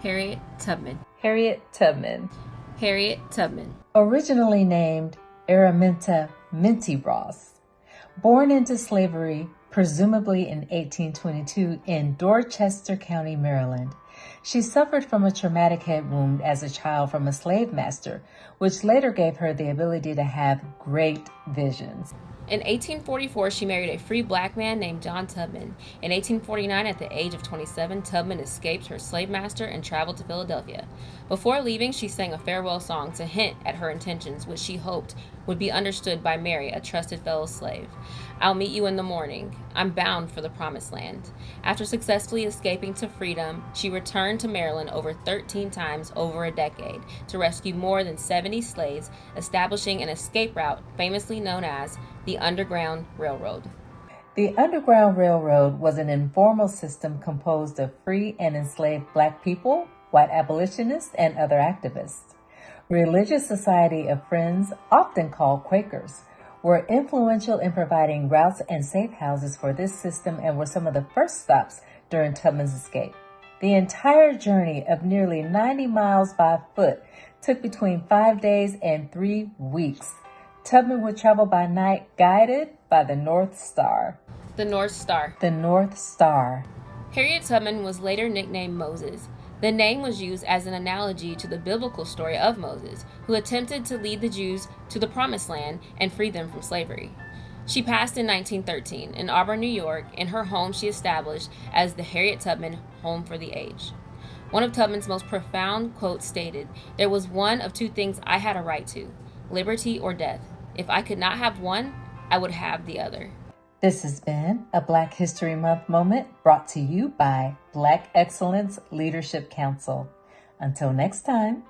Harriet Tubman. Harriet Tubman. Harriet Tubman. Originally named Araminta Minty Ross. Born into slavery, presumably in 1822 in Dorchester County, Maryland. She suffered from a traumatic head wound as a child from a slave master, which later gave her the ability to have great visions. In 1844, she married a free black man named John Tubman. In 1849, at the age of 27, Tubman escaped her slave master and traveled to Philadelphia. Before leaving, she sang a farewell song to hint at her intentions, which she hoped would be understood by Mary, a trusted fellow slave. "I'll meet you in the morning. I'm bound for the promised land." After successfully escaping to freedom, she returned to Maryland over 13 times over a decade to rescue more than 70 slaves, establishing an escape route famously known as the Underground Railroad. The Underground Railroad was an informal system composed of free and enslaved black people, white abolitionists, and other activists. Religious Society of Friends, often called Quakers, were influential in providing routes and safe houses for this system and were some of the first stops during Tubman's escape. The entire journey of nearly 90 miles by foot took between 5 days and 3 weeks. Tubman would travel by night, guided by the North Star. The North Star. The North Star. Harriet Tubman was later nicknamed Moses. The name was used as an analogy to the biblical story of Moses, who attempted to lead the Jews to the Promised Land and free them from slavery. She passed in 1913 in Auburn, New York. In her home, she established as the Harriet Tubman Home for the Aged. One of Tubman's most profound quotes stated, "There was one of two things I had a right to, liberty or death. If I could not have one, I would have the other." This has been a Black History Month moment brought to you by Black Excellence Leadership Council. Until next time.